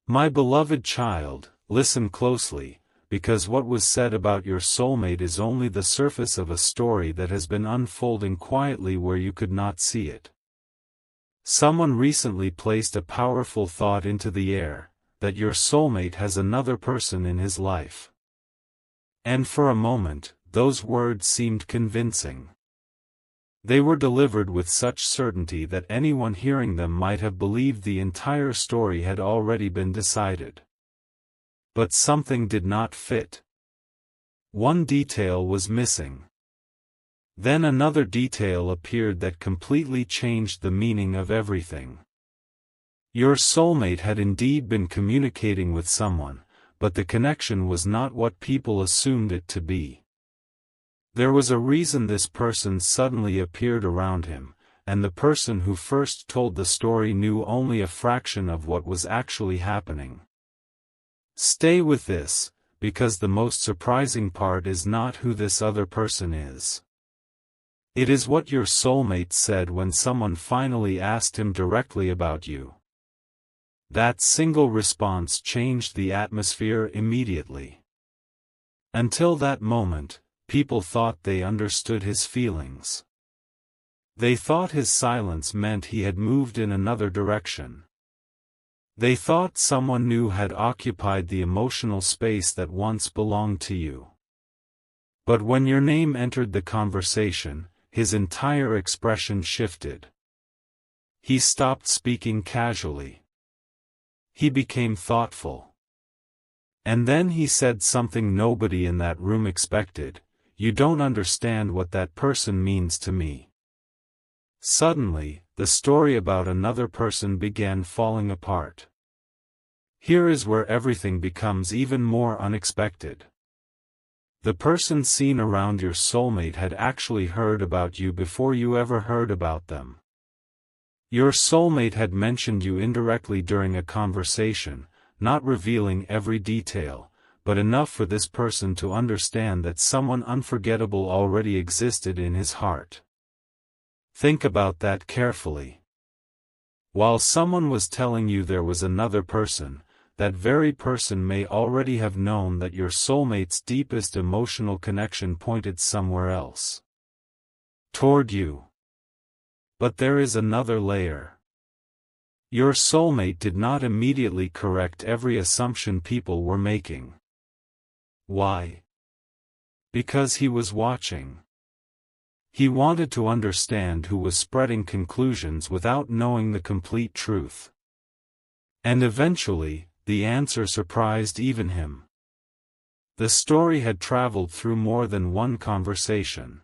My beloved child, listen closely, because what was said about your soulmate is only the surface of a story that has been unfolding quietly where you could not see it. Someone recently placed a powerful thought into the air, that your soulmate has another person in his life. And for a moment, those words seemed convincing. They were delivered with such certainty that anyone hearing them might have believed the entire story had already been decided. But something did not fit. One detail was missing. Then another detail appeared that completely changed the meaning of everything. Your soulmate had indeed been communicating with someone, but the connection was not what people assumed it to be. There was a reason this person suddenly appeared around him, and the person who first told the story knew only a fraction of what was actually happening. Stay with this, because the most surprising part is not who this other person is. It is what your soulmate said when someone finally asked him directly about you. That single response changed the atmosphere immediately. Until that moment, people thought they understood his feelings. They thought his silence meant he had moved in another direction. They thought someone new had occupied the emotional space that once belonged to you. But when your name entered the conversation, his entire expression shifted. He stopped speaking casually. He became thoughtful. And then he said something nobody in that room expected: "You don't understand what that person means to me." Suddenly, the story about another person began falling apart. Here is where everything becomes even more unexpected. The person seen around your soulmate had actually heard about you before you ever heard about them. Your soulmate had mentioned you indirectly during a conversation, not revealing every detail, but enough for this person to understand that someone unforgettable already existed in his heart. Think about that carefully. While someone was telling you there was another person, that very person may already have known that your soulmate's deepest emotional connection pointed somewhere else. Toward you. But there is another layer. Your soulmate did not immediately correct every assumption people were making. Why? Because he was watching. He wanted to understand who was spreading conclusions without knowing the complete truth. And eventually, the answer surprised even him. The story had traveled through more than one conversation.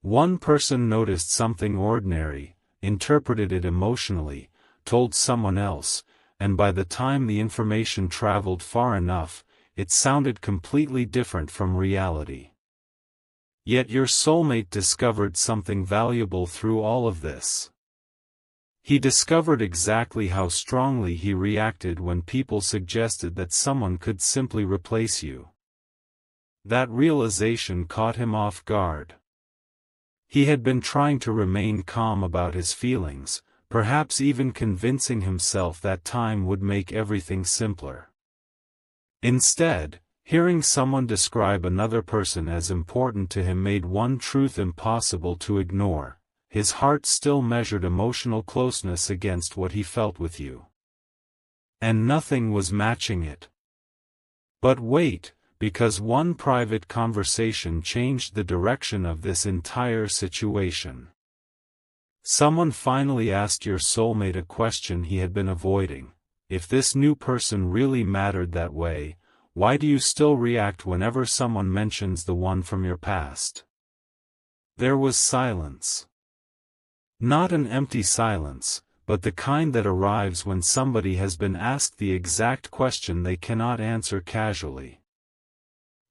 One person noticed something ordinary, interpreted it emotionally, told someone else, and by the time the information traveled far enough, it sounded completely different from reality. Yet your soulmate discovered something valuable through all of this. He discovered exactly how strongly he reacted when people suggested that someone could simply replace you. That realization caught him off guard. He had been trying to remain calm about his feelings, perhaps even convincing himself that time would make everything simpler. Instead, hearing someone describe another person as important to him made one truth impossible to ignore: his heart still measured emotional closeness against what he felt with you. And nothing was matching it. But wait, because one private conversation changed the direction of this entire situation. Someone finally asked your soulmate a question he had been avoiding: if this new person really mattered that way, why do you still react whenever someone mentions the one from your past? There was silence. Not an empty silence, but the kind that arrives when somebody has been asked the exact question they cannot answer casually.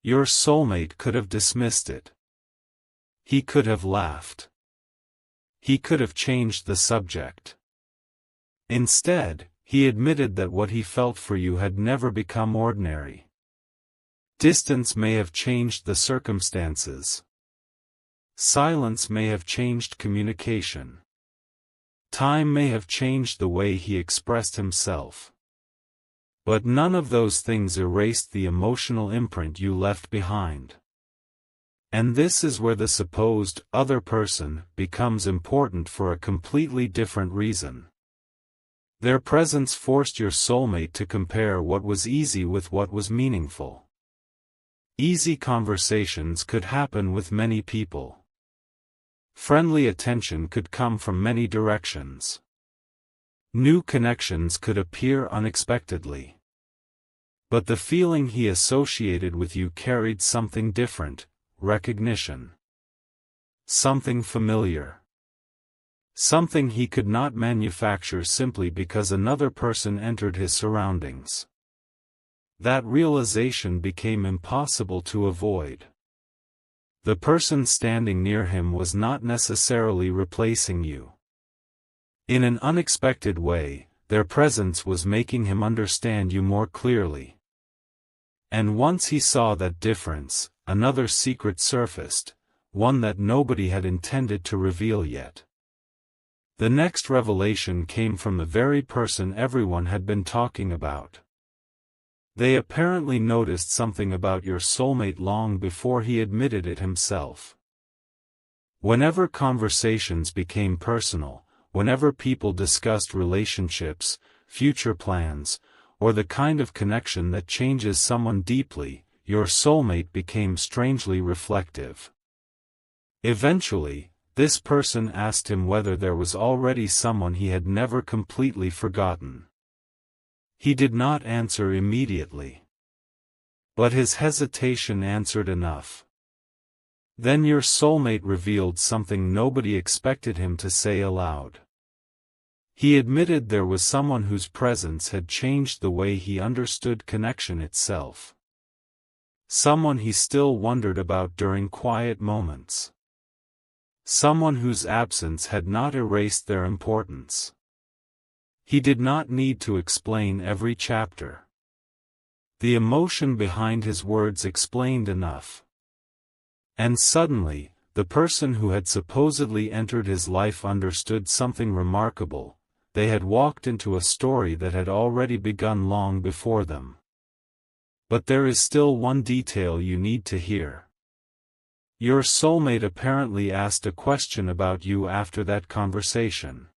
Your soulmate could have dismissed it. He could have laughed. He could have changed the subject. Instead, he admitted that what he felt for you had never become ordinary. Distance may have changed the circumstances. Silence may have changed communication. Time may have changed the way he expressed himself. But none of those things erased the emotional imprint you left behind. And this is where the supposed other person becomes important for a completely different reason. Their presence forced your soulmate to compare what was easy with what was meaningful. Easy conversations could happen with many people. Friendly attention could come from many directions. New connections could appear unexpectedly. But the feeling he associated with you carried something different: recognition. Something familiar. Something he could not manufacture simply because another person entered his surroundings. That realization became impossible to avoid. The person standing near him was not necessarily replacing you. In an unexpected way, their presence was making him understand you more clearly. And once he saw that difference, another secret surfaced, one that nobody had intended to reveal yet. The next revelation came from the very person everyone had been talking about. They apparently noticed something about your soulmate long before he admitted it himself. Whenever conversations became personal, whenever people discussed relationships, future plans, or the kind of connection that changes someone deeply, your soulmate became strangely reflective. Eventually, this person asked him whether there was already someone he had never completely forgotten. He did not answer immediately. But his hesitation answered enough. Then your soulmate revealed something nobody expected him to say aloud. He admitted there was someone whose presence had changed the way he understood connection itself. Someone he still wondered about during quiet moments. Someone whose absence had not erased their importance. He did not need to explain every chapter. The emotion behind his words explained enough. And suddenly, the person who had supposedly entered his life understood something remarkable. They had walked into a story that had already begun long before them. But there is still one detail you need to hear. Your soulmate apparently asked a question about you after that conversation.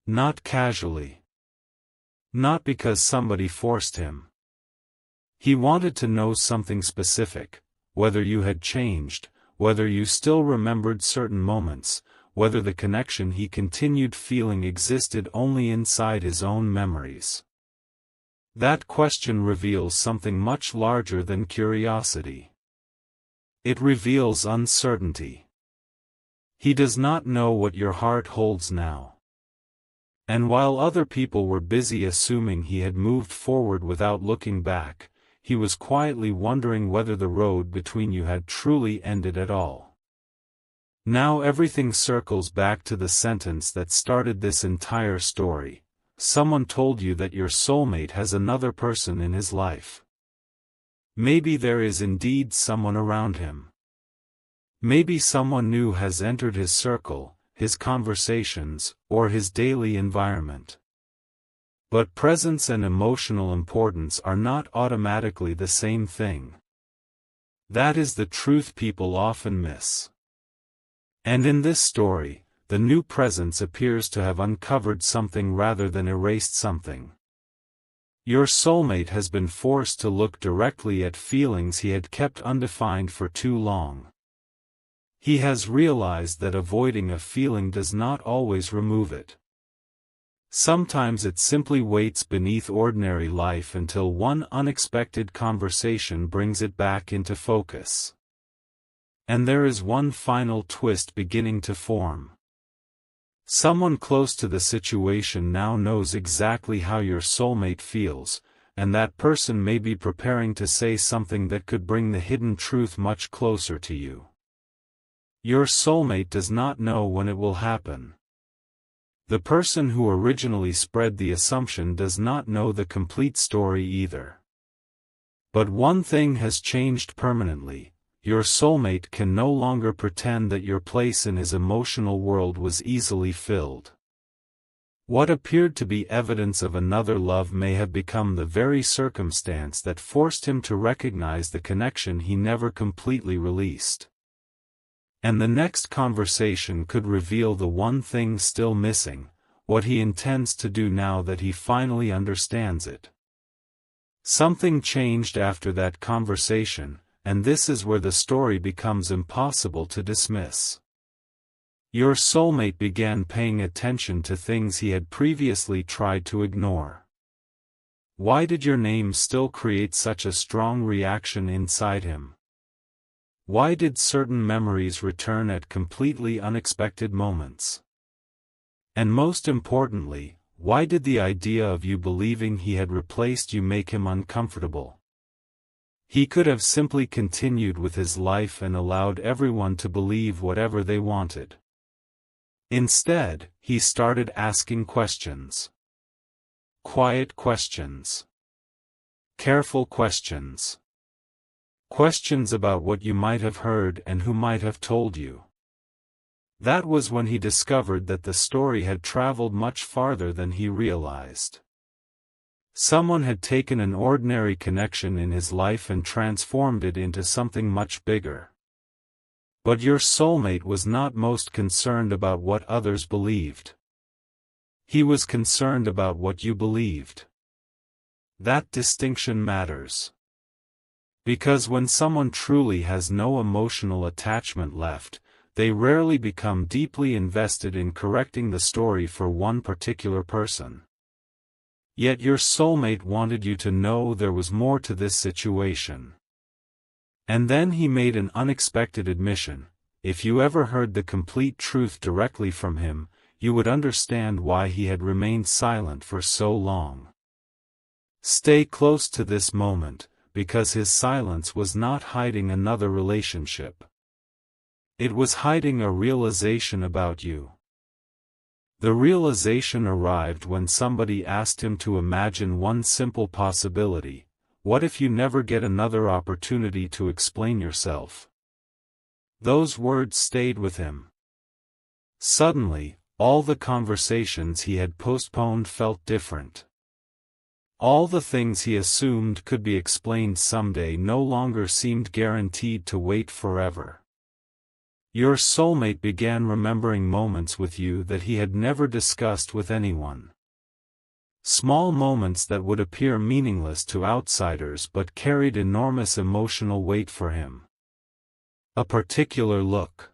Not casually. Not because somebody forced him. He wanted to know something specific, whether you had changed, whether you still remembered certain moments, whether the connection he continued feeling existed only inside his own memories. That question reveals something much larger than curiosity. It reveals uncertainty. He does not know what your heart holds now. And while other people were busy assuming he had moved forward without looking back, he was quietly wondering whether the road between you had truly ended at all. Now everything circles back to the sentence that started this entire story. Someone told you that your soulmate has another person in his life. Maybe there is indeed someone around him. Maybe someone new has entered his circle, his conversations, or his daily environment. But presence and emotional importance are not automatically the same thing. That is the truth people often miss. And in this story, the new presence appears to have uncovered something rather than erased something. Your soulmate has been forced to look directly at feelings he had kept undefined for too long. He has realized that avoiding a feeling does not always remove it. Sometimes it simply waits beneath ordinary life until one unexpected conversation brings it back into focus. And there is one final twist beginning to form. Someone close to the situation now knows exactly how your soulmate feels, and that person may be preparing to say something that could bring the hidden truth much closer to you. Your soulmate does not know when it will happen. The person who originally spread the assumption does not know the complete story either. But one thing has changed permanently. Your soulmate can no longer pretend that your place in his emotional world was easily filled. What appeared to be evidence of another love may have become the very circumstance that forced him to recognize the connection he never completely released. And the next conversation could reveal the one thing still missing, what he intends to do now that he finally understands it. Something changed after that conversation, and this is where the story becomes impossible to dismiss. Your soulmate began paying attention to things he had previously tried to ignore. Why did your name still create such a strong reaction inside him? Why did certain memories return at completely unexpected moments? And most importantly, why did the idea of you believing he had replaced you make him uncomfortable? He could have simply continued with his life and allowed everyone to believe whatever they wanted. Instead, he started asking questions. Quiet questions. Careful questions. Questions about what you might have heard and who might have told you. That was when he discovered that the story had traveled much farther than he realized. Someone had taken an ordinary connection in his life and transformed it into something much bigger. But your soulmate was not most concerned about what others believed. He was concerned about what you believed. That distinction matters. Because when someone truly has no emotional attachment left, they rarely become deeply invested in correcting the story for one particular person. Yet your soulmate wanted you to know there was more to this situation. And then he made an unexpected admission. If you ever heard the complete truth directly from him, you would understand why he had remained silent for so long. Stay close to this moment, because his silence was not hiding another relationship. It was hiding a realization about you. The realization arrived when somebody asked him to imagine one simple possibility. What if you never get another opportunity to explain yourself? Those words stayed with him. Suddenly, all the conversations he had postponed felt different. All the things he assumed could be explained someday no longer seemed guaranteed to wait forever. Your soulmate began remembering moments with you that he had never discussed with anyone. Small moments that would appear meaningless to outsiders but carried enormous emotional weight for him. A particular look.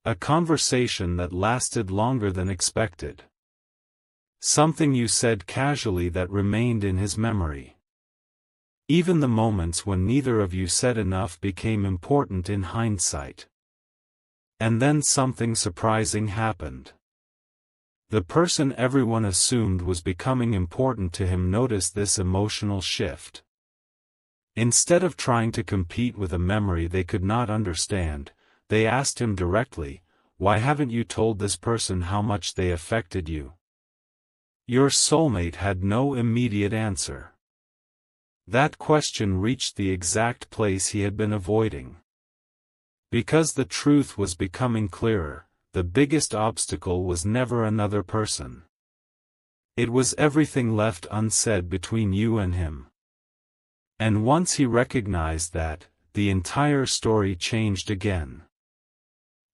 A conversation that lasted longer than expected. Something you said casually that remained in his memory. Even the moments when neither of you said enough became important in hindsight. And then something surprising happened. The person everyone assumed was becoming important to him noticed this emotional shift. Instead of trying to compete with a memory they could not understand, they asked him directly, "Why haven't you told this person how much they affected you?" Your soulmate had no immediate answer. That question reached the exact place he had been avoiding. Because the truth was becoming clearer, the biggest obstacle was never another person. It was everything left unsaid between you and him. And once he recognized that, the entire story changed again.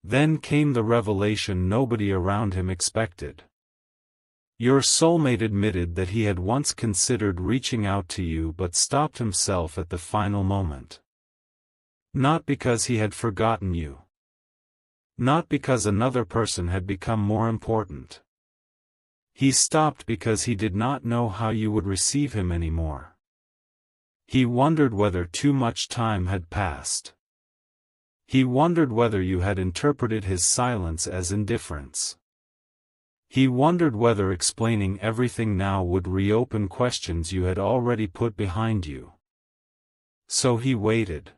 Then came the revelation nobody around him expected. Your soulmate admitted that he had once considered reaching out to you but stopped himself at the final moment. Not because he had forgotten you. Not because another person had become more important. He stopped because he did not know how you would receive him anymore. He wondered whether too much time had passed. He wondered whether you had interpreted his silence as indifference. He wondered whether explaining everything now would reopen questions you had already put behind you. So he waited.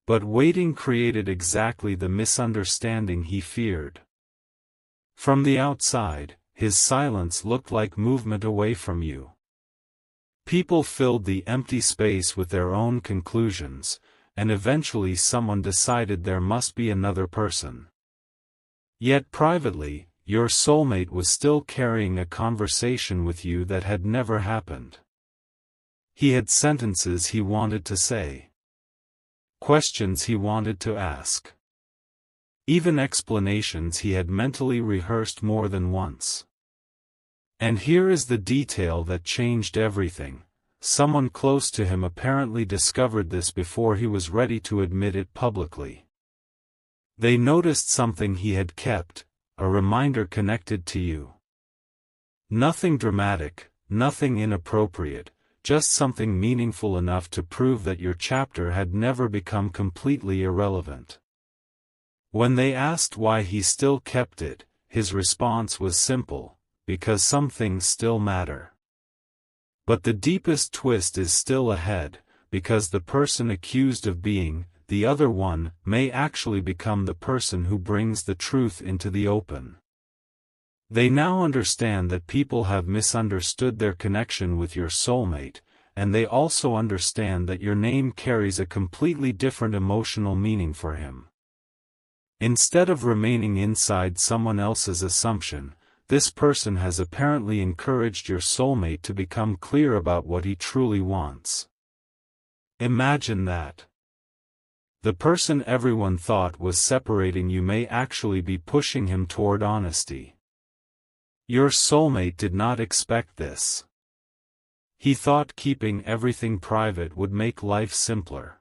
But waiting created exactly the misunderstanding he feared. From the outside, his silence looked like movement away from you. People filled the empty space with their own conclusions, and eventually someone decided there must be another person. Yet privately, your soulmate was still carrying a conversation with you that had never happened. He had sentences he wanted to say, questions he wanted to ask, even explanations he had mentally rehearsed more than once. And here is the detail that changed everything. Someone close to him apparently discovered this before he was ready to admit it publicly. They noticed something he had kept, a reminder connected to you. Nothing dramatic, nothing inappropriate, just something meaningful enough to prove that your chapter had never become completely irrelevant. When they asked why he still kept it, his response was simple: because some things still matter. But the deepest twist is still ahead, because the person accused of being the other one may actually become the person who brings the truth into the open. They now understand that people have misunderstood their connection with your soulmate, and they also understand that your name carries a completely different emotional meaning for him. Instead of remaining inside someone else's assumption, this person has apparently encouraged your soulmate to become clear about what he truly wants. Imagine that. The person everyone thought was separating you may actually be pushing him toward honesty. Your soulmate did not expect this. He thought keeping everything private would make life simpler.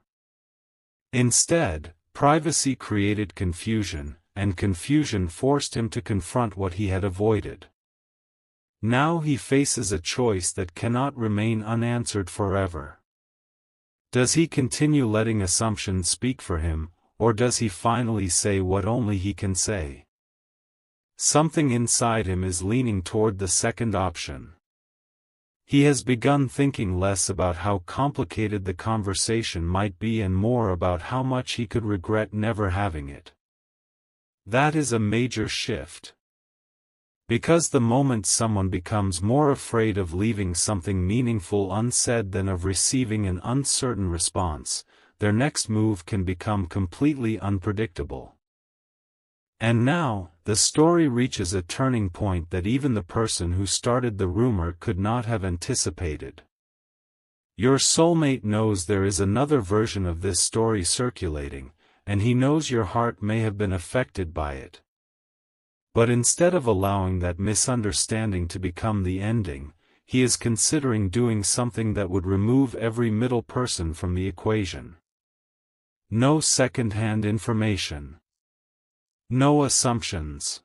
Instead, privacy created confusion, and confusion forced him to confront what he had avoided. Now he faces a choice that cannot remain unanswered forever. Does he continue letting assumptions speak for him, or does he finally say what only he can say? Something inside him is leaning toward the second option. He has begun thinking less about how complicated the conversation might be and more about how much he could regret never having it. That is a major shift. Because the moment someone becomes more afraid of leaving something meaningful unsaid than of receiving an uncertain response, their next move can become completely unpredictable. And now, the story reaches a turning point that even the person who started the rumor could not have anticipated. Your soulmate knows there is another version of this story circulating, and he knows your heart may have been affected by it. But instead of allowing that misunderstanding to become the ending, he is considering doing something that would remove every middle person from the equation. No second-hand information. No assumptions.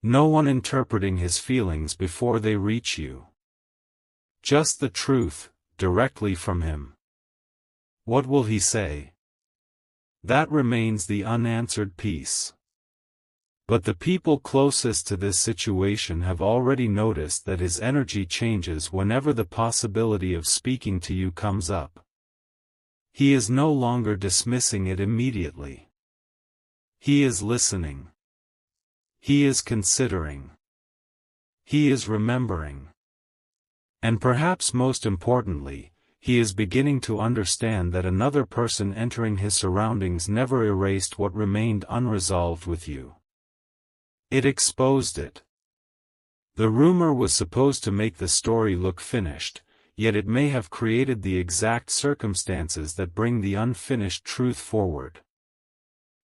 No one interpreting his feelings before they reach you. Just the truth, directly from him. What will he say? That remains the unanswered piece. But the people closest to this situation have already noticed that his energy changes whenever the possibility of speaking to you comes up. He is no longer dismissing it immediately. He is listening. He is considering. He is remembering. And perhaps most importantly, he is beginning to understand that another person entering his surroundings never erased what remained unresolved with you. It exposed it. The rumor was supposed to make the story look finished, yet it may have created the exact circumstances that bring the unfinished truth forward.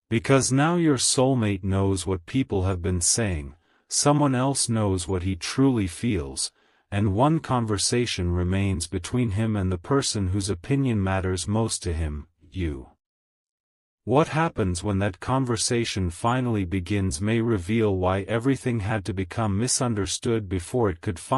Because now your soulmate knows what people have been saying, someone else knows what he truly feels, and one conversation remains between him and the person whose opinion matters most to him, you. What happens when that conversation finally begins may reveal why everything had to become misunderstood before it could finally